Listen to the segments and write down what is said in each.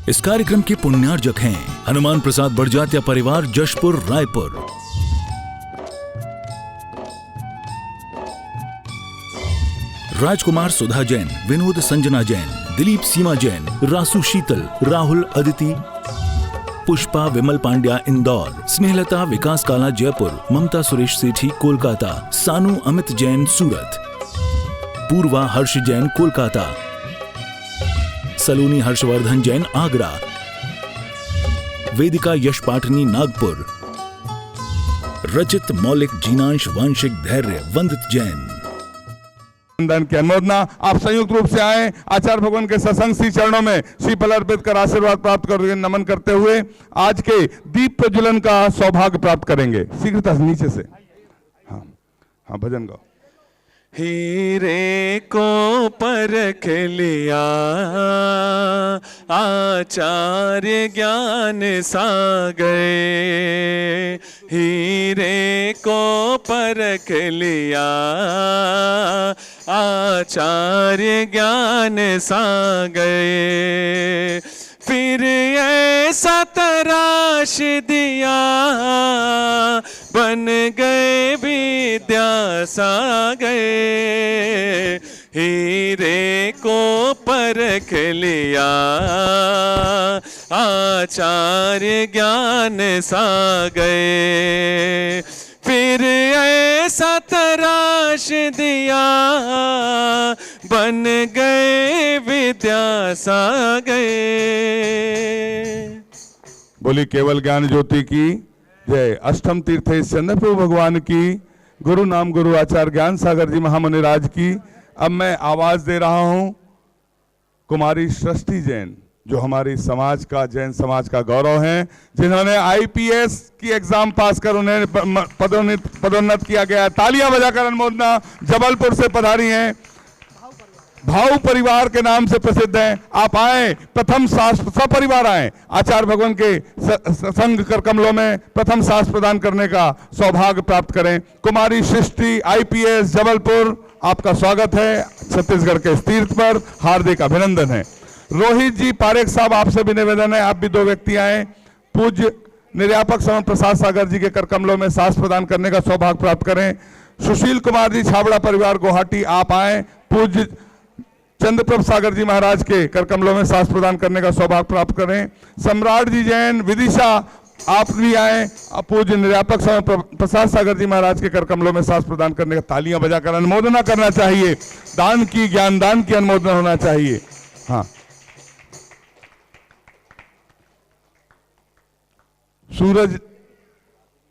इस कार्यक्रम के पुण्यार्जक हैं हनुमान प्रसाद बड़जात्या परिवार, जशपुर, रायपुर। राजकुमार सुधा जैन, विनोद संजना जैन, दिलीप सीमा जैन, रासु शीतल, राहुल अदिति, पुष्पा विमल पांड्या इंदौर, स्नेहलता विकास काला जयपुर, ममता सुरेश सेठी कोलकाता, सानू अमित जैन सूरत, पूर्वा हर्ष जैन कोलकाता, सलोनी हर्षवर्धन जैन आगरा, वेदिका यश पाठनी नागपुर, रचित मौलिक जीनांश वांशिक धैर्य वंदित जैन। की अनुमोदना। आप संयुक्त रूप से आए, आचार्य भगवान के सत्संग श्री चरणों में श्रीफल अर्पित कर आशीर्वाद प्राप्त कर नमन करते हुए आज के दीप प्रज्वलन का सौभाग्य प्राप्त करेंगे। शीघ्रता नीचे से हाँ भजन गाओ। हीरे को परख लिया आचार्य ज्ञान सागर, हीरे को परख लिया आचार्य ज्ञान सागर, फिर ऐसा तराश दिया बन गए विद्या सागर, हीरे को परख लिया आचार्य ज्ञान सागर, फिर ऐसा तराश दिया बन गए विद्या सागर। बोली केवल ज्ञान ज्योति की जय। अष्टम तीर्थेश चंद्रप्रभु भगवान की, गुरु नाम गुरु आचार्य ज्ञान सागर जी महामुनि राज की। अब मैं आवाज दे रहा हूं कुमारी सृष्टि जैन, जो हमारी समाज का, जैन समाज का गौरव हैं, जिन्होंने आईपीएस की एग्जाम पास कर उन्हें पदोन्नत किया गया। तालियां बजाकर अनुमोदना। जबलपुर से पधारी हैं, भाव परिवार के नाम से प्रसिद्ध हैं। आप आए, प्रथम शास्त्र सपरिवार आए, आचार्य भगवान के संघ कर कमलों में प्रथम शास्त्र प्रदान करने का सौभाग्य प्राप्त करें। कुमारी सृष्टि आईपीएस जबलपुर, आपका स्वागत है छत्तीसगढ़ के इस तीर्थ पर, हार्दिक अभिनंदन है। रोहित जी पारेख साहब, आपसे भी निवेदन है, आप भी दो व्यक्ति आए, पूज्य निर्यापक समन प्रसाद सागर जी के कर कमलों में शास्त्र प्रदान करने का सौभाग्य प्राप्त करें। सुशील कुमार जी छाबड़ा परिवार गुवाहाटी, आप आए, पूज्य चंद्रप्रभ सागर जी महाराज के कर कमलों में शास्त्र प्रदान करने का सौभाग्य प्राप्त करें। सम्राट जी जैन विदिशा, आप भी आए, पूज्य निर्यापक समन प्रसाद सागर जी महाराज के कर कमलों में शास्त्र प्रदान करने का तालियां बजाकर अनुमोदना करना चाहिए। दान की, ज्ञान दान की अनुमोदना होना चाहिए। हाँ, सूरज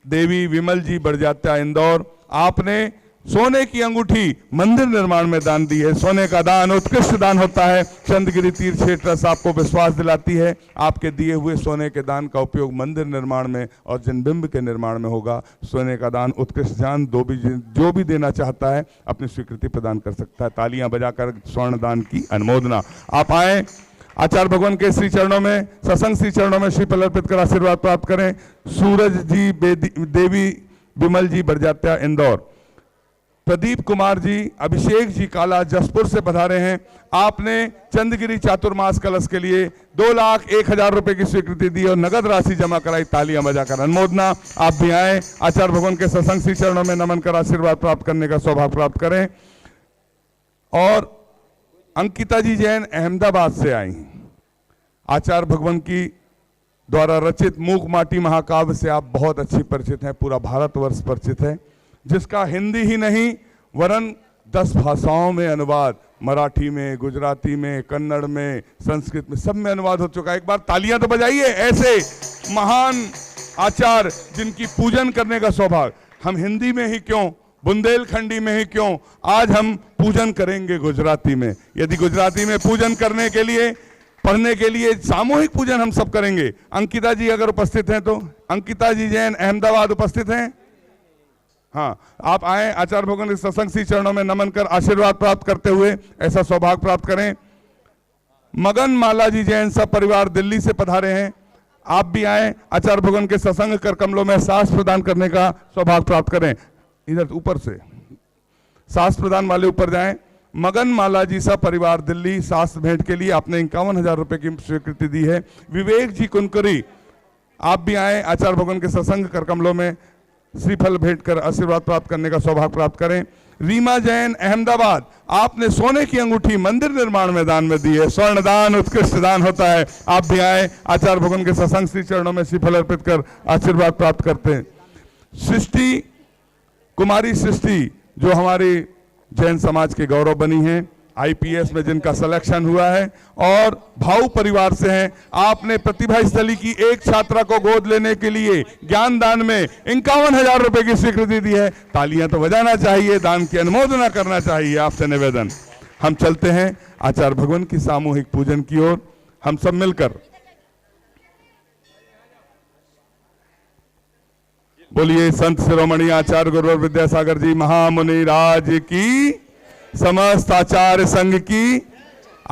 देवी विमल जी बड़जात्या इंदौर, आपने सोने की अंगूठी मंदिर निर्माण में दान दी है। सोने का दान उत्कृष्ट दान होता है। चंद्रगिरी तीर्थ क्षेत्र आपको विश्वास दिलाती है, आपके दिए हुए सोने के दान का उपयोग मंदिर निर्माण में और जन्मबिंब के निर्माण में होगा। सोने का दान उत्कृष्ट दान जो भी देना चाहता है अपनी स्वीकृति प्रदान कर सकता है। तालियां बजाकर स्वर्ण दान की अनुमोदना। आप आए, आचार्य भगवान के श्री चरणों में, सत्संग श्री चरणों में श्रीफल अर्पित कर आशीर्वाद प्राप्त करें। सूरज जी देवी विमल जी बड़जात्या इंदौर, प्रदीप कुमार जी, अभिषेक जी काला जसपुर से पधारे हैं। आपने चंद्रगिरी चातुर्मास कलश के लिए 2,01,000 रुपए की स्वीकृति दी और नगद राशि जमा कराई। तालियां बजाकर अनुमोदना। आप भी आए, आचार्य भगवान के सत्संग श्री चरणों में नमन कर आशीर्वाद प्राप्त करने का सौभाग्य प्राप्त करें। और अंकिता जी जैन अहमदाबाद से आई, आचार्य भगवान की द्वारा रचित मूक माटी महाकाव्य से आप बहुत अच्छी परिचित हैं, पूरा भारतवर्ष परिचित है, जिसका हिंदी ही नहीं वरन 10 भाषाओं में अनुवाद, मराठी में, गुजराती में, कन्नड़ में, संस्कृत में, सब में अनुवाद हो चुका है। एक बार तालियां तो बजाइए ऐसे महान आचार्य जिनकी पूजन करने का सौभाग्य। हम हिंदी में ही क्यों, बुंदेलखंडी में ही क्यों, आज हम पूजन करेंगे गुजराती में। यदि गुजराती में पूजन करने के लिए, पढ़ने के लिए सामूहिक पूजन हम सब करेंगे। अंकिता जी अगर उपस्थित हैं तो, अंकिता जी जैन अहमदाबाद उपस्थित हैं? हाँ, आप आए, आचार्य भगवान के सत्संग श्री चरणों में नमन कर आशीर्वाद प्राप्त करते हुए ऐसा सौभाग्य प्राप्त करें। मगन माला जी जैन सब परिवार दिल्ली से पधारे हैं, आप भी आए, आचार्य भगवान के सत्संग कर कमलों में शास्त्र प्रदान करने का सौभाग्य प्राप्त करें। इधर ऊपर से शास्त्र प्रदान वाले ऊपर जाएं। मगन मालाजी सा परिवार दिल्ली शास्त्र भेंट के लिए आपने 51,000 रुपए की स्वीकृति दी है। विवेक जी कुनकुरी, आप भी आए, आचार्य भगवान के सत्संग कर कमलों में श्रीफल भेंट कर आशीर्वाद प्राप्त करने का सौभाग्य प्राप्त करें। रीमा जैन अहमदाबाद, आपने सोने की अंगूठी मंदिर निर्माण में दान में दी है। स्वर्ण दान उत्कृष्ट दान होता है। आप भी आए, आचार्य भगवान के सत्संग श्री चरणों में श्रीफल अर्पित कर आशीर्वाद प्राप्त करते हैं। सृष्टि कुमारी सृष्टि, जो हमारी जैन समाज के गौरव बनी हैं, आईपीएस में जिनका सिलेक्शन हुआ है और भाऊ परिवार से हैं, आपने प्रतिभा स्थली की एक छात्रा को गोद लेने के लिए ज्ञान दान में 51,000 रुपए की स्वीकृति दी है। तालियां तो बजाना चाहिए, दान की अनुमोदना करना चाहिए, आपसे निवेदन। हम चलते हैं आचार्य भगवान की सामूहिक पूजन की ओर। हम सब मिलकर बोलिए संत शिरोमणि आचार्य गुरुवर विद्यासागर जी महामुनि राज की, समस्त आचार्य संघ की।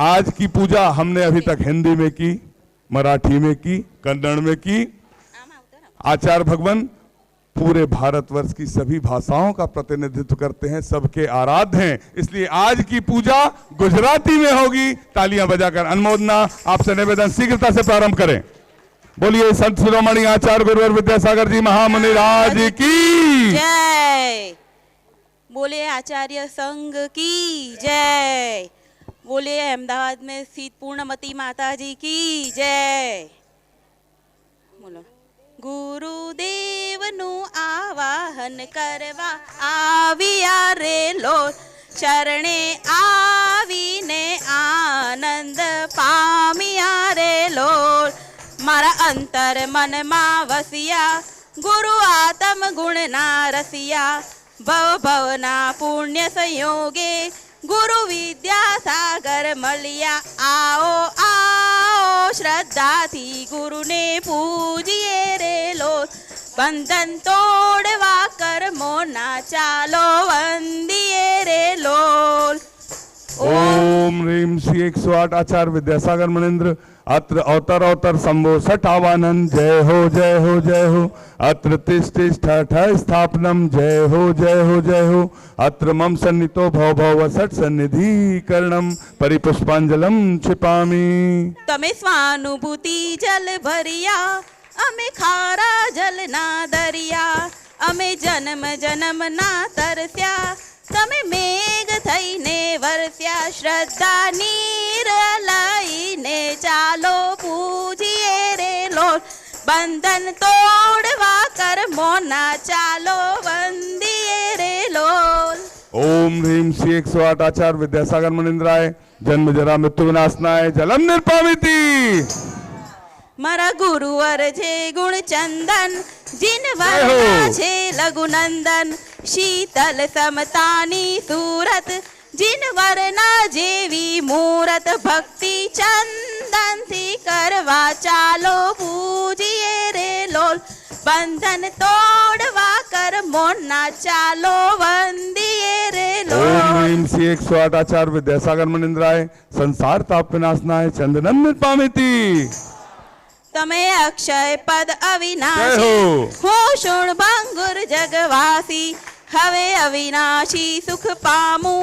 आज की पूजा हमने अभी तक हिंदी में की, मराठी में की, कन्नड़ में की। आचार्य भगवान पूरे भारतवर्ष की सभी भाषाओं का प्रतिनिधित्व करते हैं, सबके आराध्य हैं, इसलिए आज की पूजा गुजराती में होगी। तालियां बजाकर अनुमोदना, आपसे निवेदन शीघ्रता से प्रारंभ करें। बोलिए संत शिरोमणि आचार्य गुरुवर विद्यासागर जी महामुनि राज की जय। बोले आचार्य संघ की जय। बोले अहमदाबाद में स्थित पूर्णमती माता जी की जय। बोलो गुरुदेव नु आवाहन करवा आविया रे लो, शरणे आवीने आनंद पामिया रे लो। मारा अंतर मन मा वसिया, गुरु आत्म गुण ना रसिया। भव भवना पुण्य संयोगे, गुरु विद्या सागर मलिया। आओ आओ श्रद्धा थी गुरु ने पूजिए रे लो, बंधन तोड़वा कर मोना चालो वंदिए रे लोल। ओम ह्रीम श्री 108 आचार्य विद्यासागर मनिंद्र अत्र अवतर अवतर शंभो सठ आवानन। जय हो जय हो जय हो। अत्र तिष्ठ स्थापनम। जय हो जय हो जय हो। अत्र मम सन्नितो भव भव सठ सन्निधि करणम, परिपुष्पांजलम छिपामि। तमे स्वानुभूति जल भरिया, अमे खारा जल ना दरिया। अमे जन्म जन्म ना तरस्या, तमे मेघ थईने वरस्या। श्रद्धा नीर लईने चालो पूजिए रे लोल, बंधन तोड़वा कर मोना चालो वंदिए रे लोल। ओम ह्रीम श्री 108 आचार्य विद्यासागर मनिंद्राय जन्म जरा मृत्यु विनाशनाय जलम निर्पामिति। मारा गुरुवर छे गुण चंदन, जिन वरना छे लघु नंदन। शीतल समतानी सूरत, जिन वरना जेवी मूरत। भक्ति चंदन थी करवा चालो पूजिए रे लोल, बंधन तोड़वा कर मोना चालो वंदिए रे लोल। ओम ह्रीम श्री 108 आचार्य विद्यासागर मनिंद्राय संसार ताप विनाशनाय चंदनम निर्पामिति। तमे अक्षय पद अविनाशी, हो शुण भंगुर जगवासी। हवे अविनाशी सुख पामू,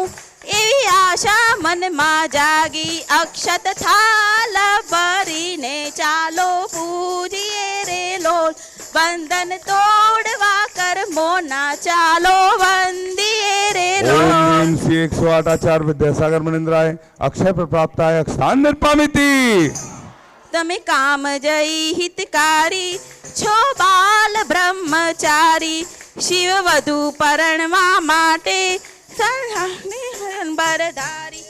एवी आशा मन मा जागी। अक्षत थाल भरीने चालो पूजिए रे लोल, बंधन तोड़वा कर मोना चालो वंदिए रे लोल। ओम श्री 108 आचार्य विद्यासागर मनिंद्राय अक्षय प्राप्ताय अक्षतान निर्पामिति। तमे काम जयी हितकारी, छो बाल ब्रह्मचारी। शिव वधु परણવા માટે बरधारी।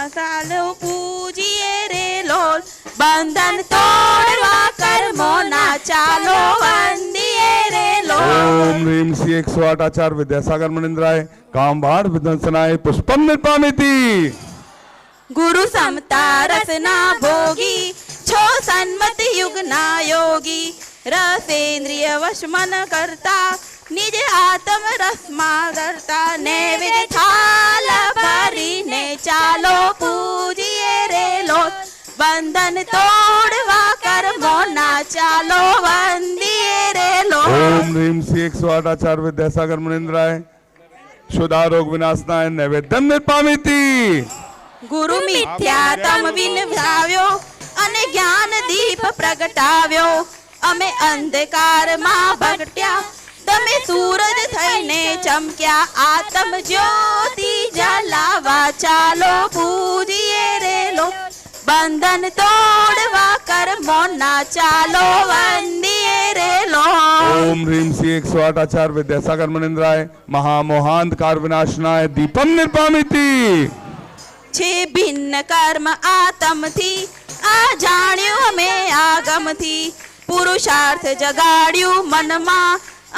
चालो पूजिए रे लोल, बंधन तोड़वा कर मोना चालो वंदिए रे लोल। ओम ह्रीम श्री 108 आचार्य विद्यासागर मनिंद्राय कामबाण विध्वंसनाय पुष्पम निर्पामिति। गुरु समता रसना भोगी, छो सन्मत युग ना योगी। रसेंद्रिय वश मन करता, निज आत्म रसमा करता। नैवेद्य थाल भरीने चालो पूजिए रे लोल, बंधन तोड़वा कर मोना चालो वंदिए रे लोल। ओम ह्रीम श्री 108 आचार्य विद्यासागर मनिंद्राय क्षुधा रोग विनाशनाय नैवेद्यम निर्पामिति। ગુરુ મિથ્યા તમ વિનવ્યો અને જ્ઞાન દીપ પ્રગટાવ્યો, અમે અંધકારમાં ભટક્યા તમે સૂરજ થઈને ચમક્યા, આત્મ જ્યોતિ જલાવા ચાલો પૂજીએ રે લો, બંધન તોડવા કર્મોના ચાલો વંદીએ રે લો। ओम ह्रीम श्री 108 आचार्य विद्यासागर मुनिंद्राय महामोहांधकार विनाशनाय दीपम निर्पामिति। છે ભિન્ન કર્મ આતમથી આ જાણ્યું અમે આગમથી, પુરુષાર્થ જગાડ્યું મનમાં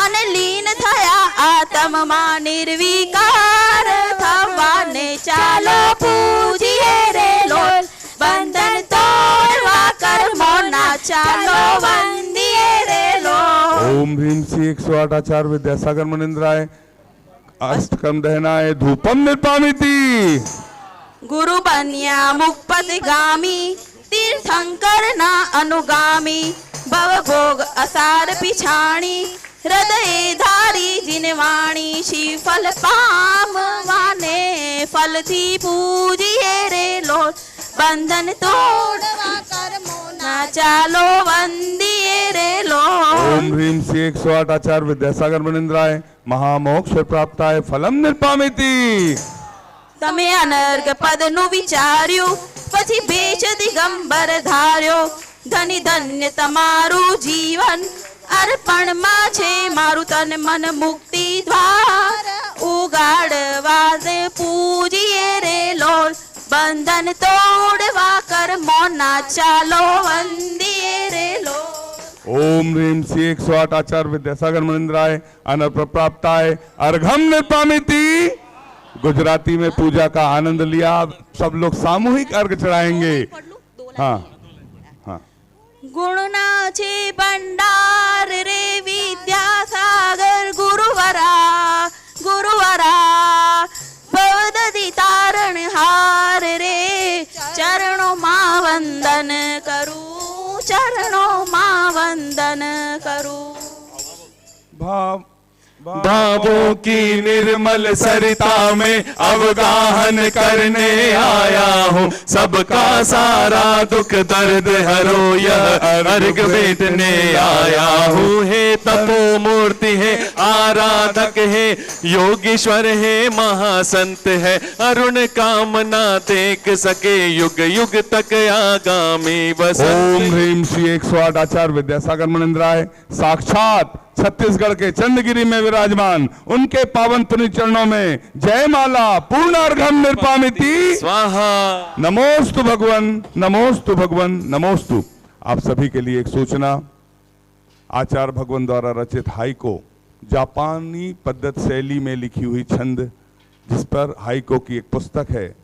અને લીન થયા આત્મમાં, નિર્વિકાર થવાને ચાલો પૂજીએ રે લોલ, બંધન તોડવા કર્મોના ચાલો વંદીએ રે લોલ। ओम ह्रीम श्री 108 आचार्य विद्यासागर मुनिंद्राय अष्टकम दहनाय धूपम निर्पामिति। ગુરુ બન્યા મુક્પતિગામી તીર્થંકર ના અનુગામી, ભવભોગ અસાર પીછાણી હૃદય ધારી જીનવાણી, શ્રીફલ પામવાને ફલથી પૂજીએ રે લોલ, બંધન તોડવા કર્મોના ચાલો વંદીએ રે લોલ। ओम ह्रीम श्री 108 आचार्य विद्यासागर मुनिंद्राय महामोक्ष प्राप्ताय फलम निर्पामिति। તમે અનર્ગ પદનું વિચાર્યું પછી ભેષ દિગંબર ધાર્યો, ધની ધન્ય તમારું જીવન અર્પણમાં છે મારું તન મન, મુક્તિ દ્વાર ઉગાડવા દે પૂજીએ રે લોલ, બંધન તોડવા કર્મોના ચાલો વંદીએ રે લોલ। ओम ह्रीम श्री 108 आचार्य विद्यासागर मुनिंद्राय अनर्प प्राप्ताय अर्घम निर्पामिति। गुजराती में पूजा का आनंद लिया, सब लोग सामूहिक अर्घ चढ़ाएंगे। हाँ हाँ। ગુણના છે ભંડાર રે વિદ્યાસાગર ગુરુવરા, ગુરુવરા ભવદધિ તારણ હાર રે, ચરણોं માં વંદન કરું, ચરણોं માં વંદન કરું। भावों की निर्मल सरिता में अवगाहन करने आया हूँ, सबका सारा दुख दर्द हरो यह अर्घ भेटने आया हूँ। हे तपो मूर्ति है आराधक है योगीश्वर है महासंत है, अरुण कामना देख सके युग युग तक आगामी बसंत। ओम ह्रीम श्री 108 आचार्य विद्यासागर मुनिंद्राय साक्षात छत्तीसगढ़ के चंद्रगिरी में विराजमान उनके पावन पुण्य चरणों में जयमाला पूर्ण अर्घम निर्पामिति। स्वाहा। नमोस्तु भगवन, नमोस्तु भगवन, नमोस्तु। आप सभी के लिए एक सूचना, आचार्य भगवान द्वारा रचित हाइको, जापानी पद्धत शैली में लिखी हुई छंद, जिस पर हाइको की एक पुस्तक है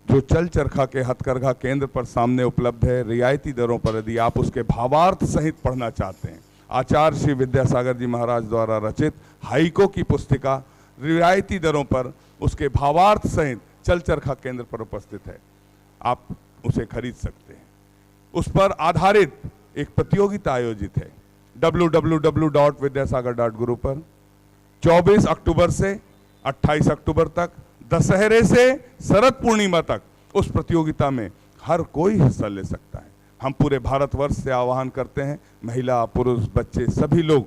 जो चल चरखा के हथकरघा केंद्र पर सामने उपलब्ध है रियायती दरों पर। यदि आप उसके भावार्थ सहित पढ़ना चाहते हैं, आचार्य श्री विद्यासागर जी महाराज द्वारा रचित हाइको की पुस्तिका रियायती दरों पर उसके भावार्थ सहित चल चरखा केंद्र पर उपस्थित है, आप उसे खरीद सकते हैं। उस पर आधारित एक प्रतियोगिता आयोजित है www.vidyasagar.guru पर 24 अक्टूबर से 28 अक्टूबर तक, दशहरे से शरद पूर्णिमा तक उस प्रतियोगिता में हर कोई हिस्सा ले सकता है। हम पूरे भारतवर्ष से आह्वान करते हैं, महिला पुरुष बच्चे सभी लोग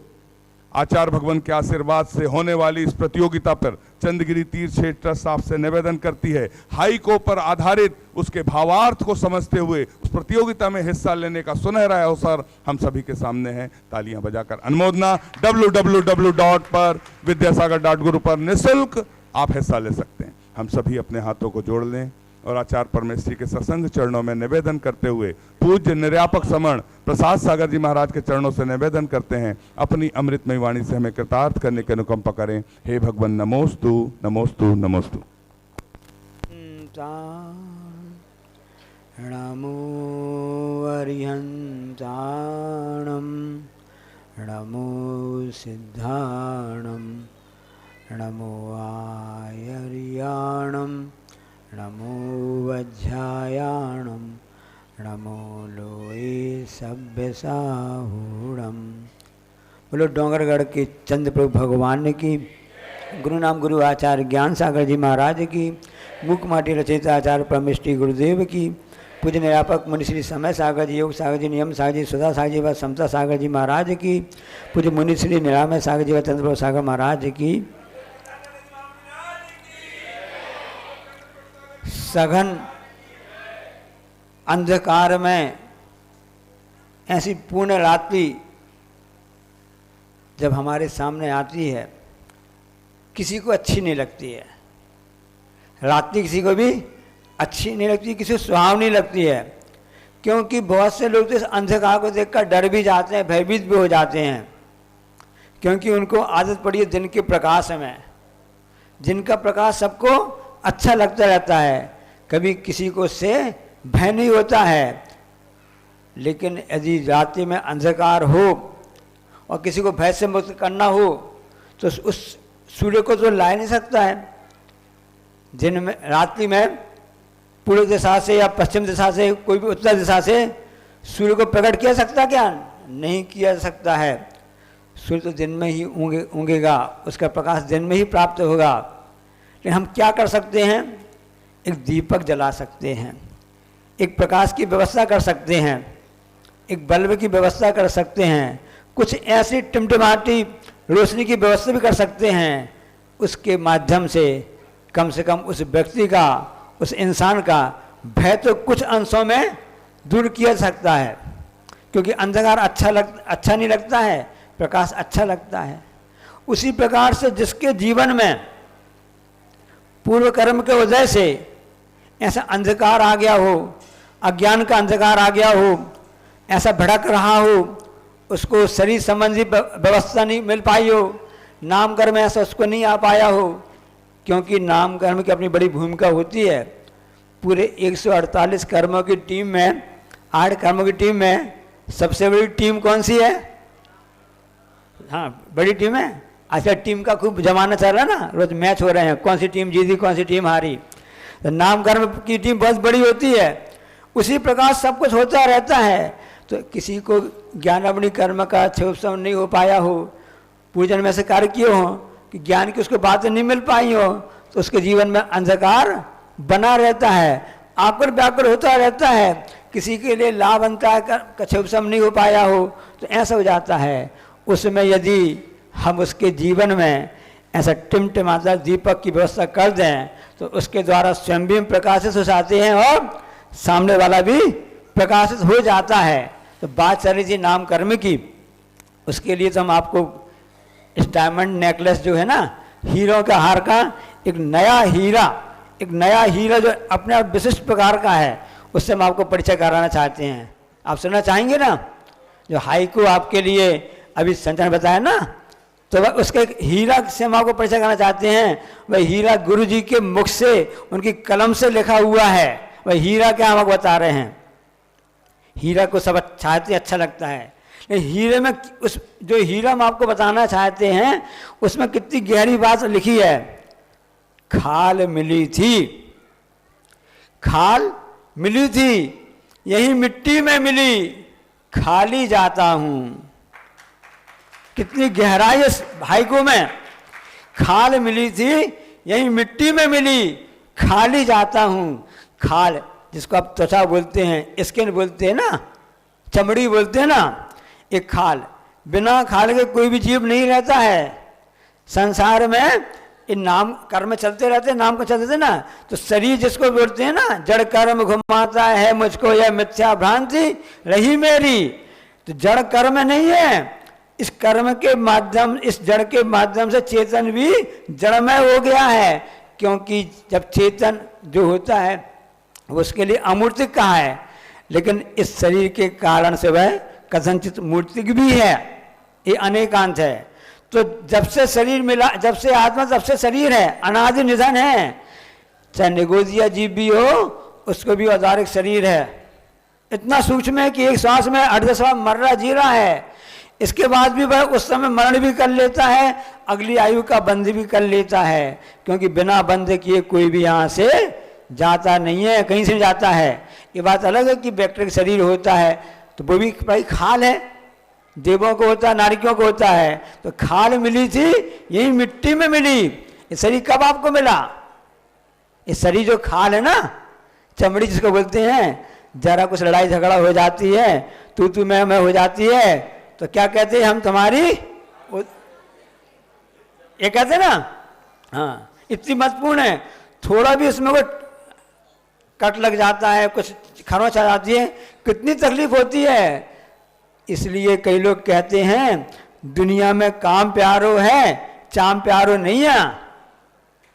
आचार्य भगवान के आशीर्वाद से होने वाली इस प्रतियोगिता पर चंद्रगिरी तीर्थ क्षेत्र ट्रस्ट आपसे निवेदन करती है, हाइको पर आधारित उसके भावार्थ को समझते हुए उस प्रतियोगिता में हिस्सा लेने का सुनहरा अवसर हम सभी के सामने है। तालियां बजाकर अनुमोदना। www.vidyasagar.guru पर निःशुल्क आप हिस्सा ले सकते हैं। हम सभी अपने हाथों को जोड़ लें और आचार्य परमेश्वरी के सत्संग चरणों में निवेदन करते हुए पूज्य निर्यापक समण प्रसाद सागर जी महाराज के चरणों से निवेदन करते हैं, अपनी अमृतमय वाणी से हमें कृतार्थ करने की अनुकंपा करें। हे भगवान नमोस्तु, नमोस्तु, नमोस्तु। नमो अरिहंताणं, नमो सिद्धाणं, नमो आयर्याणं, नमो वज्रायाणं, नमो लोए सभ्यसाहूणं। बोलो डोंगरगढ़ के चंद्र प्रभु भगवान की, गुरु नाम गुरु आचार्य ज्ञान सागर जी महाराज की, मुख माटी रचयिता आचार्य परमेष्टि गुरुदेव की, पूज्य निरापक मुनि श्री समय सागर जी, योग सागर जी, नियम सागर जी, सुधा सागर जी व समता सागर जी महाराज की, पूज्य मुनि श्री निरामय सागर जी व चंद्रप्रभु सागर महाराज की। सघन अंधकार में ऐसी पूर्ण रात्रि जब हमारे सामने आती है, किसी को अच्छी नहीं लगती है। रात्रि किसी को भी अच्छी नहीं लगती, किसी को सुहावनी लगती है, क्योंकि बहुत से लोग तो इस अंधकार को देखकर डर भी जाते हैं, भयभीत भी हो जाते हैं, क्योंकि उनको आदत पड़ी है दिन के प्रकाश में। दिन का प्रकाश सबको अच्छा लगता रहता है, कभी किसी को उससे भय नहीं होता है। लेकिन यदि रात्रि में अंधकार हो और किसी को भय से मुक्त करना हो तो उस सूर्य को तो ला नहीं सकता है। दिन में, रात्रि में पूर्व दिशा से या पश्चिम दिशा से, कोई भी उत्तर दिशा से सूर्य को प्रकट किया सकता क्या? नहीं किया जा सकता है। सूर्य तो दिन में ही उगेगा, उसका प्रकाश दिन में ही प्राप्त होगा। लेकिन हम क्या कर सकते हैं? एक दीपक जला सकते हैं, एक प्रकाश की व्यवस्था कर सकते हैं, एक बल्ब की व्यवस्था कर सकते हैं, कुछ ऐसी टिमटिमाती रोशनी की व्यवस्था भी कर सकते हैं। उसके माध्यम से कम उस व्यक्ति का, उस इंसान का भय तो कुछ अंशों में दूर किया जा सकता है, क्योंकि अंधकार अच्छा नहीं लगता है, प्रकाश अच्छा लगता है। उसी प्रकार से जिसके जीवन में पूर्व कर्म के वजह से ऐसा अंधकार आ गया हो, अज्ञान का अंधकार आ गया हो, ऐसा भड़क रहा हो, उसको शरीर संबंधी व्यवस्था नहीं मिल पाई हो, नाम कर्म ऐसा उसको नहीं आ पाया हो, क्योंकि नाम कर्म की अपनी बड़ी भूमिका होती है। पूरे 148 कर्मों की टीम में, 8 कर्मों की टीम में सबसे बड़ी टीम कौन सी है? हाँ, बड़ी टीम है। अच्छा, टीम का खूब जमाना चल रहा है ना, रोज मैच हो रहे हैं, कौन सी टीम जीती, कौन सी टीम हारी। तो नाम कर्म की टीम बहुत बड़ी होती है। उसी प्रकार सब कुछ होता रहता है। तो किसी को ज्ञानावनी कर्म का क्षोभ नहीं हो पाया हो, पूजन में से कार्य किए हो कि ज्ञान की उसको बातें नहीं मिल पाई हो, तो उसके जीवन में अंधकार बना रहता है, आकुल व्याकुल होता रहता है। किसी के लिए लाभ अंतर का क्षोभ नहीं हो पाया हो तो ऐसा हो जाता है। उसमें यदि हम उसके जीवन में ऐसा टिमटिमाता दीपक की व्यवस्था कर दें तो उसके द्वारा स्वयं भी प्रकाशित हो जाते हैं और सामने वाला भी प्रकाशित हो जाता है। तो बात चल रही थी नाम कर्म की, उसके लिए तो हम आपको इस डायमंड नेकलेस जो है ना, हीरो का हार का एक नया हीरा जो अपने आप विशिष्ट प्रकार का है, उससे हम आपको परिचय कराना चाहते हैं। आप सुनना चाहेंगे ना? जो हाइकू आपके लिए अभी संजय ने बताया ना, तो वह उसके एक हीरा से हम आपको परिचय कराना चाहते हैं। वह हीरा गुरु जी के मुख से, उनकी कलम से लिखा हुआ है। वह हीरा क्या हम आपको बता रहे हैं? हीरा को सब चाहते अच्छा लगता है, लेकिन हीरे में उस जो हीरा हम आपको बताना चाहते हैं उसमें कितनी गहरी बात लिखी है। खाल मिली थी यही मिट्टी में मिली, खाली जाता हूं। कितनी गहराई इस भाई को में। खाल मिली थी यही मिट्टी में मिली, खाली जाता हूं। खाल जिसको आप त्वचा बोलते हैं, स्किन बोलते हैं ना, चमड़ी बोलते हैं ना, एक खाल। बिना खाल के कोई भी जीव नहीं रहता है संसार में। इन नाम कर्म चलते रहते, नाम को चलते थे ना, तो शरीर जिसको बोलते हैं ना, जड़ कर्म घुमाता है मुझको, यह मिथ्या भ्रांति रही मेरी। तो जड़ कर्म नहीं है, इस कर्म के माध्यम, इस जड़ के माध्यम से चेतन भी जड़मय हो गया है। क्योंकि जब चेतन जो होता है उसके लिए अमूर्तिक कहा है, लेकिन इस शरीर के कारण से वह कथनचित मूर्तिक भी है। ये अनेकांत है। तो जब से शरीर मिला, जब से आत्मा तब से शरीर है, अनादि निधन है। चाहे निगोदिया जीव भी हो, उसको भी औदारिक शरीर है। इतना सूक्ष्म है कि एक श्वास में 8 मर रहा जी रहा है। इसके बाद भी वह उस समय मरण भी कर लेता है, अगली आयु का बंध भी कर लेता है। क्योंकि बिना बंध किए कोई भी यहाँ से जाता नहीं है, कहीं से जाता है। ये बात अलग है कि बैक्टीरिया शरीर होता है तो वो भी भाई खाल है, देवों को होता है, नारियों को होता है। तो खाल मिली थी, यही मिट्टी में मिली। ये शरीर कब आपको मिला? ये शरीर जो खाल है ना, चमड़ी जिसको बोलते हैं, जरा कुछ लड़ाई झगड़ा हो जाती है, तू मैं हो जाती है, तो क्या कहते हैं हम, तुम्हारी ये कहते हैं ना, हाँ, इतनी महत्वपूर्ण है। थोड़ा भी इसमें कोई कट लग जाता है, कुछ खरोंच आ जाती है, कितनी तकलीफ होती है। इसलिए कई लोग कहते हैं दुनिया में काम प्यारो है, चाम प्यारो नहीं है।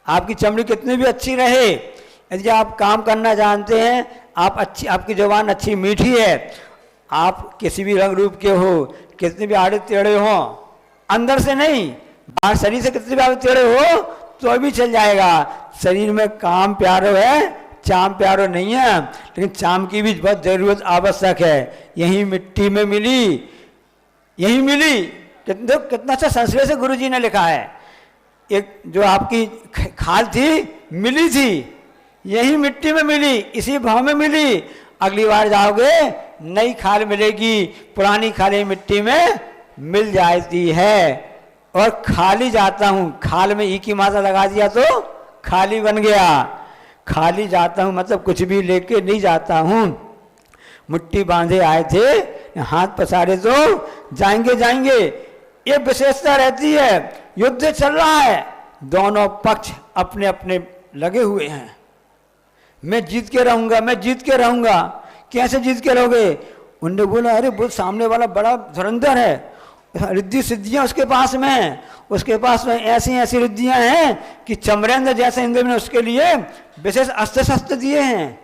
आपकी चमड़ी कितनी भी अच्छी रहे, यदि आप काम करना जानते हैं, आपकी जुबान अच्छी मीठी है, आप किसी भी रंग रूप के हो, कितने भी आड़े टेढ़े हो, अंदर से नहीं, बाहर शरीर से कितने भी आड़े टेढ़े हो तो भी चल जाएगा। शरीर में काम प्यारो है, चाम प्यारो नहीं है। लेकिन चाम की भी बहुत जरूरत आवश्यक है। यही मिट्टी में मिली, यही मिली। कितना अच्छा संस्कृत से गुरुजी ने लिखा है, एक जो आपकी खाल थी, मिली थी, यही मिट्टी में मिली, इसी भाव में मिली। अगली बार जाओगे नई खाल मिलेगी, पुरानी खाली मिट्टी में मिल जाती है। और खाली जाता हूँ, खाल में ई की मात्रा लगा दिया तो खाली बन गया। खाली जाता हूँ मतलब कुछ भी लेके नहीं जाता हूँ। मुट्ठी बांधे आए थे, हाथ पसारे तो जाएंगे। ये विशेषता रहती है। युद्ध चल रहा है, दोनों पक्ष अपने अपने लगे हुए हैं। मैं जीत के रहूंगा। कैसे जीत के रहोगे? उनने बोला, अरे वो सामने वाला बड़ा धुरंधर है, रिद्धि सिद्धियां उसके पास में, उसके पास में ऐसी रिद्धियां हैं कि चमरेंद्र जैसे इंद्र ने उसके लिए विशेष अस्त्र शस्त्र दिए हैं।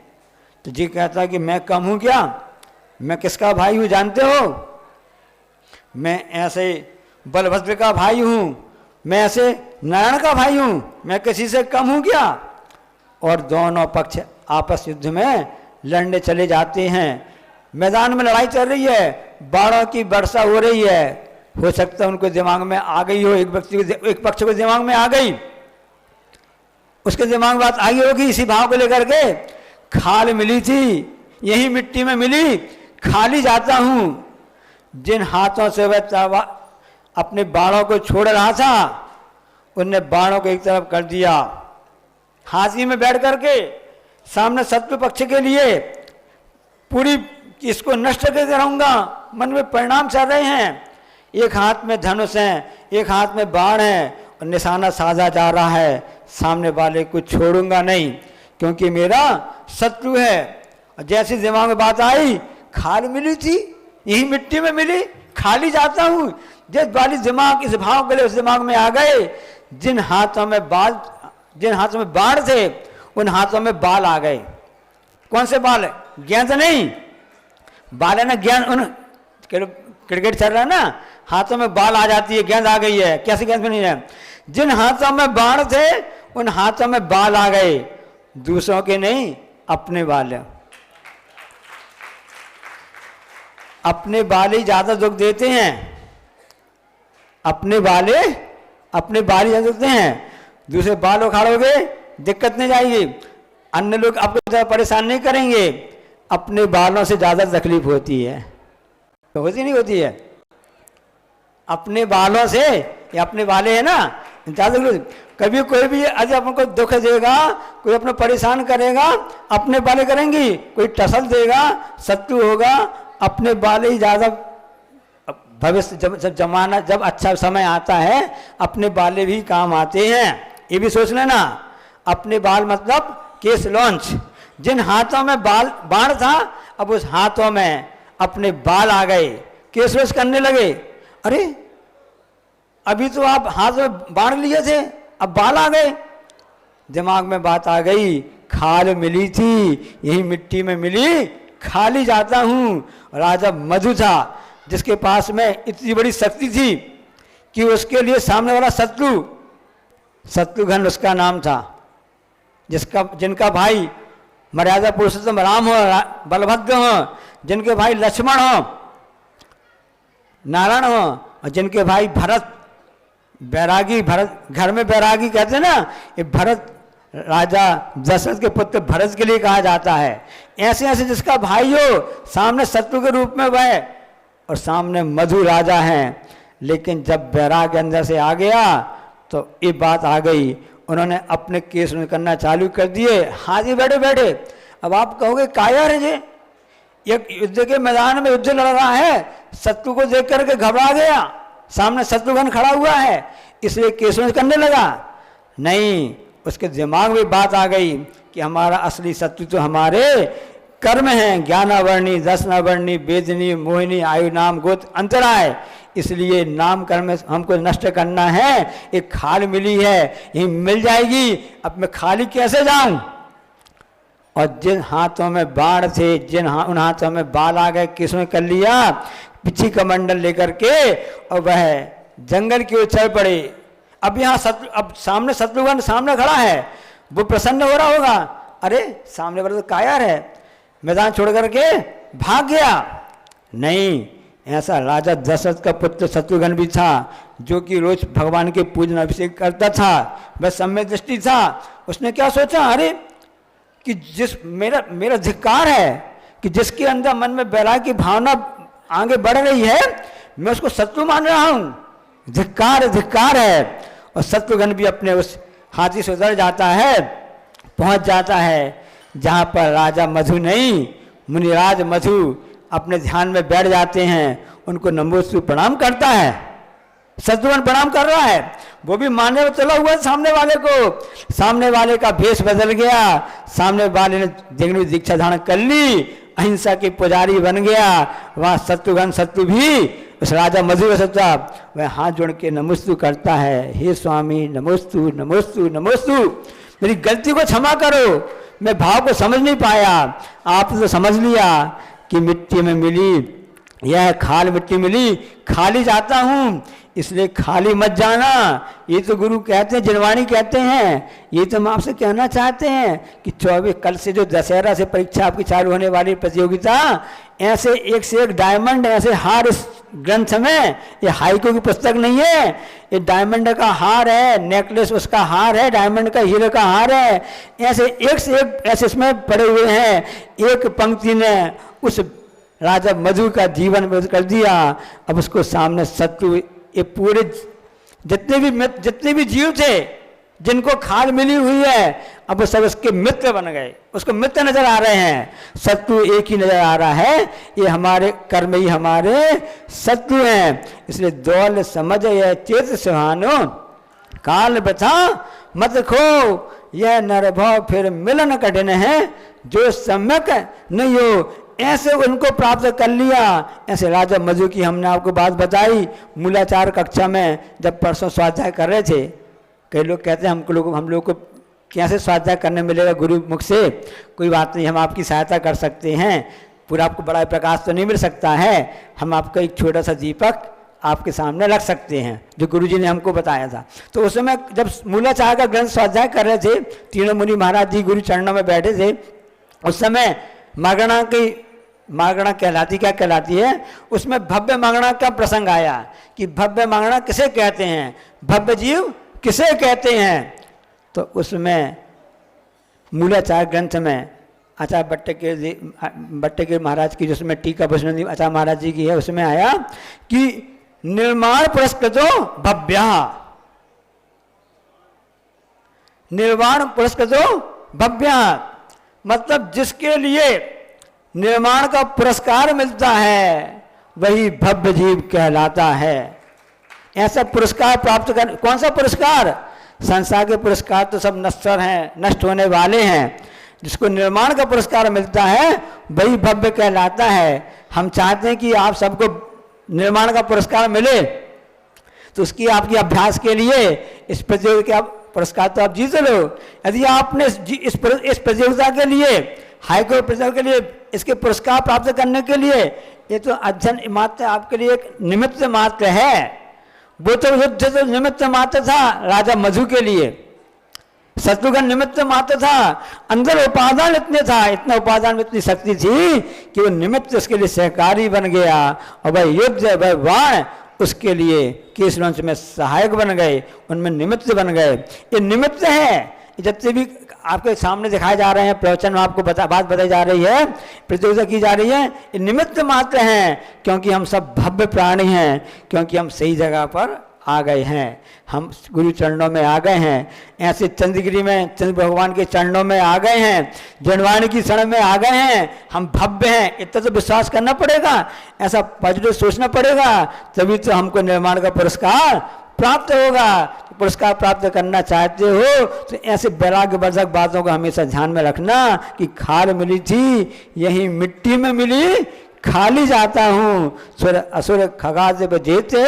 तो जी कहता कि मैं कम हूं क्या? मैं किसका भाई हूं जानते हो? मैं ऐसे बलभद्र का भाई हूं, मैं ऐसे नारायण का भाई हूं, मैं किसी से कम हूं क्या? और दोनों पक्ष आपस युद्ध में लड़ने चले जाते हैं। मैदान में लड़ाई चल रही है, बाणों की वर्षा हो रही है। हो सकता है उनको दिमाग में आ गई हो, एक पक्ष को दिमाग में आ गई, उसके दिमाग में बात आई होगी इसी भाव को लेकर के। खाल मिली थी, यही मिट्टी में मिली, खाली जाता हूं। जिन हाथों से वह अपने बाणों को छोड़ रहा था, उनने बाणों को एक तरफ कर दिया। हाथी में बैठ करके सामने शत्रु पक्ष के लिए पूरी इसको नष्ट करके रहूंगा, मन में परिणाम चल रहे हैं। एक हाथ में धनुष है, एक हाथ में बाण है, और निशाना साधा जा रहा है। सामने वाले को छोड़ूंगा नहीं, क्योंकि मेरा शत्रु है। और जैसी दिमाग में बात आई, खाल मिली थी, यही मिट्टी में मिली, खाली जाता हूं। जिस वाली दिमाग इस भाव के लिए उस दिमाग में आ गए, जिन हाथों में बाण थे, उन हाथों में बाल आ गए। कौन से बाल? गेंद नहीं, बाल है ना, गेंद। उन क्रिकेट चल रहा है ना, हाथों में बाल आ जाती है, गेंद आ गई है। कैसी गेंद नहीं है? जिन हाथों में बाण थे, उन हाथों में बाल आ गए। दूसरों के नहीं, अपने बाल। अपने बाल ही ज्यादा दुख देते हैं, अपने बाल ही ज्यादा देते हैं। दूसरे बाल उखाड़ोगे, दिक्कत नहीं जाएगी, अन्य लोग आपको ज्यादा परेशान नहीं करेंगे। अपने बालों से ज्यादा तकलीफ होती है, तो होती नहीं होती है? अपने बालों से, या अपने बाले है ना, ज्यादा कभी कोई भी अजय आपको दुख देगा, कोई अपने परेशान करेगा, अपने बाले करेंगी। कोई टसल देगा, शत्रु होगा, अपने बाले ही ज्यादा। भविष्य जब अच्छा समय आता है, अपने बाले भी काम आते हैं। ये भी सोच लेना। अपने बाल मतलब केस लॉन्च। जिन हाथों में बाण था, अब उस हाथों में अपने बाल आ गए, केस लॉन्च करने लगे। अरे अभी तो आप हाथ में बाण लिए थे, अब बाल आ गए। दिमाग में बात आ गई, खाल मिली थी, यही मिट्टी में मिली, खाली जाता हूं। राजा मधु था, जिसके पास में इतनी बड़ी शक्ति थी कि उसके लिए सामने वाला शत्रुघ्न उसका नाम था, जिनका भाई मर्यादा पुरुषोत्तम राम हो, बलभद्र हो, जिनके भाई लक्ष्मण हो, नारायण हो, और जिनके भाई भरत घर में बैरागी कहते हैं ना, ये भरत राजा दशरथ के पुत्र भरत के लिए कहा जाता है। ऐसे ऐसे जिसका भाई हो, सामने शत्रु के रूप में वह, और सामने मधु राजा हैं। लेकिन जब वैराग्य अंदर से आ गया तो ये बात आ गई, उन्होंने अपने केस में करना चालू कर दिए। हाजी बैठे बैठे, अब आप कहोगे कायर है जी, एक युद्ध के मैदान में युद्ध लड़ रहा है, शत्रु को देख करके घबरा गया, सामने शत्रुघ्न खड़ा हुआ है इसलिए केसों करने लगा। नहीं, उसके दिमाग में बात आ गई कि हमारा असली शत्रु तो हमारे कर्म हैं, ज्ञानावर्णी, दशनावर्णी, वेदनी, मोहिनी, आयु, नाम, गोत्र, अंतराय। इसलिए नाम कर्म में हमको नष्ट करना है। एक खाल मिली है, यही मिल जाएगी, अब मैं खाली कैसे जाऊं? और जिन हाथों में बाण थे, उन हाथों में बाल आ गए, किसने कर लिया पिछी कमंडल लेकर के, और वह जंगल की ओर चल पड़े। अब यहाँ अब सामने शत्रुघ्न सामने खड़ा है, वो प्रसन्न हो रहा होगा, अरे सामने वाला तो कायर है, मैदान छोड़ करके भाग गया। नहीं, ऐसा राजा दशरथ का पुत्र शत्रुघ्न भी था, जो कि रोज भगवान के पूजन अभिषेक करता था, वह सम्यक दृष्टि था। उसने क्या सोचा, अरे कि जिस मेरा धिक्कार है कि जिसके अंदर मन में वैराग्य की भावना आगे बढ़ रही है, मैं उसको शत्रु मान रहा हूँ, धिक्कार है। और शत्रुघ्न भी अपने उस हाथी से उतर जाता है, पहुंच जाता है जहाँ पर राजा मधु नहीं, मुनिराज मधु अपने ध्यान में बैठ जाते हैं, उनको नमोस्तु प्रणाम करता है। शत्रुघ्न प्रणाम कर रहा है, वो भी मानने में चला हुआ सामने वाले को। सामने वाले का भेष बदल गया, सामने वाले ने देखने दीक्षा धारण कर ली, अहिंसा के पुजारी बन गया। वहाँ शत्रु भी उस राजा मधु का सोचा, वह हाथ जोड़ के नमोस्तु करता है, हे स्वामी नमोस्तु नमोस्तु नमोस्तु, मेरी गलती को क्षमा करो, मैं भाव को समझ नहीं पाया, आपने तो समझ लिया कि मिट्टी में मिली, यह खाल मिट्टी मिली, खाली जाता हूँ, इसलिए खाली मत जाना। ये तो गुरु कहते हैं, जिनवाणी कहते हैं। ये तो हम आपसे कहना चाहते हैं कि 24 कल से जो दशहरा से परीक्षा आपकी चालू होने वाली प्रतियोगिता, ऐसे एक से एक डायमंड ऐसे हार इस ग्रंथ में, ये हाइको की पुस्तक नहीं है, ये डायमंड का हार है, नेकलेस उसका हार है, डायमंड का हीरे का हार है, ऐसे एक से एक ऐसे इसमें पड़े हुए हैं। एक पंक्ति ने उस राजा मधु का जीवन बदल कर दिया। अब उसको सामने शत्रु, ये पूरे जितने भी जीव थे जिनको खाल मिली हुई है, अब वो सब उसके मित्र बन गए, उसको मित्र नजर आ रहे हैं, शत्रु एक ही नजर आ रहा है, ये हमारे कर्म ही हमारे शत्रु हैं। इसलिए दौल समझ यह चेत सुहानो, काल बता मत खो, यह नरभव फिर मिलन कठिन है, जो सम्यक नहीं हो ऐसे उनको प्राप्त कर लिया। ऐसे राजा मधु की हमने आपको बात बताई मूलाचार कक्षा में, जब परसों स्वाध्याय कर रहे थे। कई लोग कहते हैं हम लोग को कैसे स्वाध्याय करने मिलेगा गुरु मुख से। कोई बात नहीं, हम आपकी सहायता कर सकते हैं। पूरा आपको बड़ा प्रकाश तो नहीं मिल सकता है, हम आपका एक छोटा सा दीपक आपके सामने रख सकते हैं, जो गुरुजी ने हमको बताया था। तो उस समय जब मूलाचार का ग्रंथ स्वाध्याय कर रहे थे, तीनों मुनि महाराज जी गुरु चरणों में बैठे थे, उस समय मागणा कहलाती है, उसमें भव्य मागणा का प्रसंग आया कि भव्य मागणा किसे कहते हैं, भव्य जीव किसे कहते हैं। तो उसमें मूलाचार ग्रंथ में आचार्य भट्टके महाराज की, जिसमें टीका भूषण आचार्य महाराज जी की है, उसमें आया कि निर्माण पुरस्कृतो भव्या, निर्माण पुरस्कृतो भव्या, मतलब जिसके लिए निर्माण का पुरस्कार मिलता है वही भव्य जीव कहलाता है। ऐसा पुरस्कार प्राप्त कर, कौन सा पुरस्कार? संसार के पुरस्कार तो सब नश्वर हैं, नष्ट होने वाले हैं। जिसको निर्माण का पुरस्कार मिलता है वही भव्य कहलाता है। हम चाहते हैं कि आप सबको निर्माण का पुरस्कार मिले, तो उसकी आपकी अभ्यास के लिए इस प्रतियोगिता का पुरस्कार तो आप जीत लो। यदि आपने इस प्रतियोगिता के लिए, हाईकोर्ट प्रतियोगिता के लिए, इसके पुरस्कार प्राप्त करने के लिए, ये तो अध्ययन मात्र आपके लिए एक निमित्त मात्र है। वो तो युद्ध तो निमित्त मात्र था राजा मधु के लिए, शत्रुघ्न निमित्त मात्र था। अंदर उपादान इतना उपादान में इतनी शक्ति थी कि वो निमित्त उसके लिए सहकारी बन गया, और वह युद्ध वह बाण उसके लिए केसवंश में सहायक बन गए, उनमें निमित्त बन गए। ये निमित्त है, जितने भी आपके सामने दिखाए जा रहे हैं, प्रवचन में आपको बात बताई जा रही है, प्रतियोगिता की जा रही है, ये निमित्त मात्र हैं, क्योंकि हम सब भव्य प्राणी हैं, क्योंकि हम सही जगह पर आ गए हैं, हम गुरु चरणों में आ गए हैं, ऐसे चंद्रगिरी में चंद्र भगवान के चरणों में आ गए हैं, जनवाणी की शरण में आ गए हैं, हम भव्य हैं, इतना तो विश्वास करना पड़ेगा, ऐसा पॉजिटिव सोचना पड़ेगा, तभी तो हमको निर्माण का पुरस्कार प्राप्त होगा। पुरस्कार प्राप्त करना चाहते हो तो ऐसे वैराग्यवर्धक बातों को हमेशा ध्यान में रखना कि खाल मिली थी यही मिट्टी में मिली, खाली जाता हूँ, सुर असुर खगाज बजेते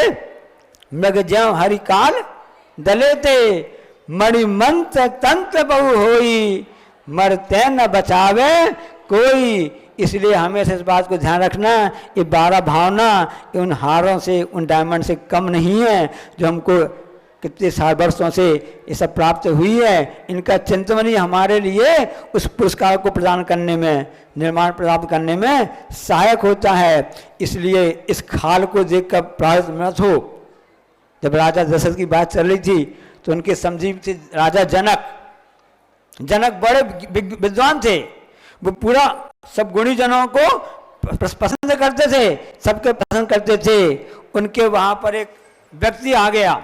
मृग ज्यों हरि काल दलेते, मणिमंत्र तंत्र बहु होई, मरते न बचावे कोई। इसलिए हमेशा इस बात को ध्यान रखना, ये 12 भावना उन हारों से, उन डायमंड से कम नहीं है जो हमको कितने साल वर्षों से ये सब प्राप्त हुई है। इनका चिंतन ही हमारे लिए उस पुरस्कार को प्रदान करने में, निर्माण प्राप्त करने में सहायक होता है। इसलिए इस खाल को देखकर प्रार्थ मत हो। जब राजा दशरथ की बात चल रही थी तो उनके समझी थे राजा जनक। जनक बड़े विद्वान थे, वो पूरा सब गुणी जनों को पसंद करते थे, सबके पसंद करते थे। उनके वहां पर एक व्यक्ति आ गया,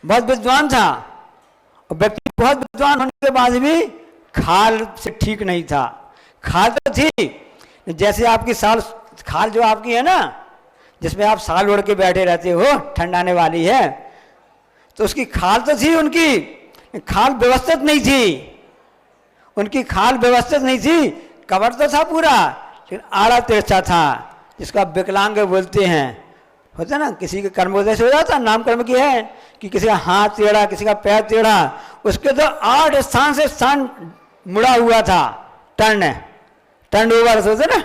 बहुत विद्वान था, और व्यक्ति बहुत विद्वान होने के बाद भी खाल से ठीक नहीं था। खाल तो थी, जैसे आपकी साल खाल जो आपकी है ना, जिसमें आप साल ओढ़ के बैठे रहते हो, ठंडाने वाली है, तो उसकी खाल तो थी, उनकी खाल व्यवस्थित नहीं थी, उनकी खाल व्यवस्थित नहीं थी। कवर तो था पूरा, लेकिन आड़ा तिरछा था, जिसका विकलांग बोलते हैं। होता ना, किसी के कर्मोदय से हो जाता, नाम कर्म की है कि किसी का हाथ टेढ़ा, किसी का पैर टेढ़ा, उसके तो 8 स्थान से स्थान मुड़ा हुआ था। टर्न ओवर होते ना,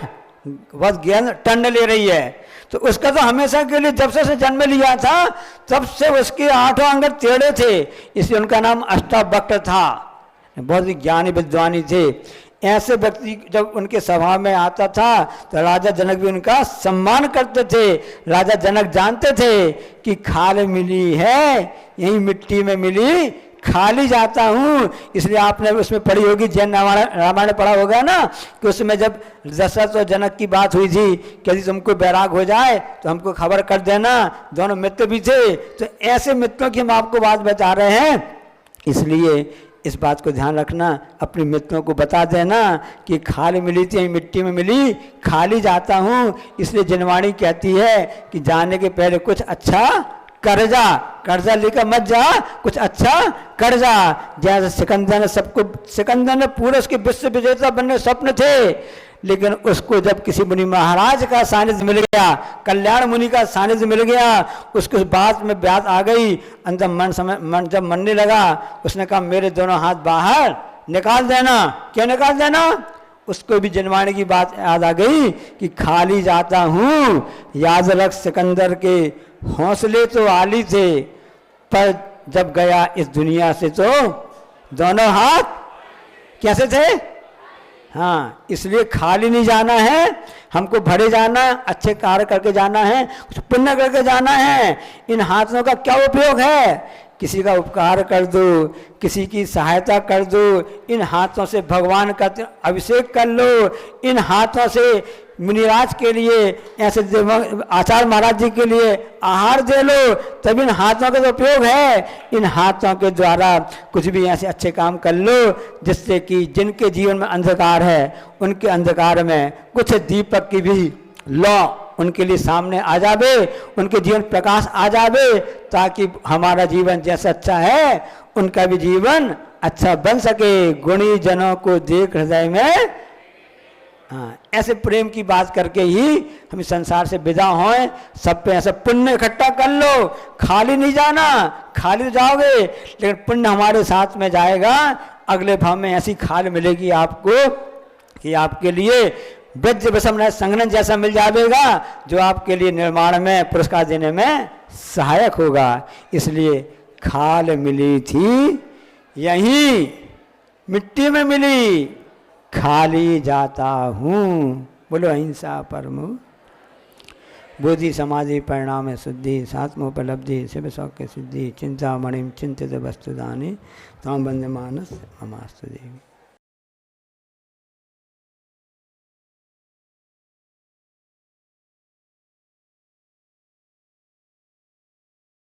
बहुत ज्ञान टर्न ले रही है, तो उसका तो हमेशा के लिए जब से जन्म लिया था तब से उसके 8 अंग टेढ़े थे, इसलिए उनका नाम अष्टावक्र था। बहुत ही ज्ञानी विद्वानी थे। ऐसे व्यक्ति जब उनके सभा में आता था तो राजा जनक भी उनका सम्मान करते थे। राजा जनक जानते थे कि खाल मिली है यही मिट्टी में मिली, खाली जाता हूँ। इसलिए आपने उसमें पढ़ी होगी, जैन रामायण पढ़ा होगा ना, कि उसमें जब दशरथ और जनक की बात हुई थी कि यदि तुमको बैराग हो जाए तो हमको खबर कर देना। दोनों मित्र भी थे, तो ऐसे मित्रों की हम आपको बात बता रहे हैं। इसलिए इस बात को ध्यान रखना, अपने मित्रों को बता देना कि खाली मिली थी मिट्टी में मिली, खाली जाता हूँ। इसलिए जनवाणी कहती है कि जाने के पहले कुछ अच्छा कर जा, कर्जा लेकर मत जा, कुछ अच्छा कर जा। जैसे सिकंदर ने पूरे उसके विश्व विजेता बनने स्वप्न थे, लेकिन उसको जब किसी मुनि महाराज का सानिध्य मिल गया, कल्याण मुनि का सानिध्य मिल गया, उसको उस बात में ब्यात आ गई। अंदर मन जब मनने लगा, उसने कहा मेरे दोनों हाथ बाहर निकाल देना। क्यों निकाल देना? उसको भी जनवाणी की बात याद आ गई कि खाली जाता हूँ। याद रख, सिकंदर के हौसले तो आली थे, पर जब गया इस दुनिया से तो दोनों हाथ कैसे थे? हाँ, इसलिए खाली नहीं जाना है, हमको भरे जाना, अच्छे कार्य करके जाना है, कुछ पुण्य करके जाना है। इन हाथों का क्या उपयोग है? किसी का उपकार कर दो, किसी की सहायता कर दो, इन हाथों से भगवान का अभिषेक कर लो, इन हाथों से मुनिराज के लिए, ऐसे आचार्य महाराज जी के लिए आहार दे लो, तब इन हाथों का तो उपयोग है। इन हाथों के द्वारा कुछ भी ऐसे अच्छे काम कर लो जिससे कि जिनके जीवन में अंधकार है, उनके अंधकार में कुछ दीपक की भी लौ उनके लिए सामने आ जावे, उनके जीवन प्रकाश आ जावे, ताकि हमारा जीवन जैसा अच्छा है उनका भी जीवन अच्छा बन सके। गुणी जनों को देख हृदय में, हाँ, ऐसे प्रेम की बात करके ही हम संसार से विदा हों। सब पे ऐसा पुण्य इकट्ठा कर लो, खाली नहीं जाना। खाली जाओगे लेकिन पुण्य हमारे साथ में जाएगा। अगले भाव में ऐसी खाल मिलेगी आपको कि आपके लिए वैद्य विषम संगठन जैसा मिल जाएगा, जो आपके लिए निर्माण में पुरस्कार देने में सहायक होगा। इसलिए खाल मिली थी यही मिट्टी में मिली, खाली जाता हूँ। बोलो अहिंसा परमो। बोधि समाधि परिणाम शुद्धि सात्मोपलब्धि शिव सौख्य सिद्धि चिंतामणिम चिंतित वस्तुदानी ताम बंदे मानस ममास्तु देवी।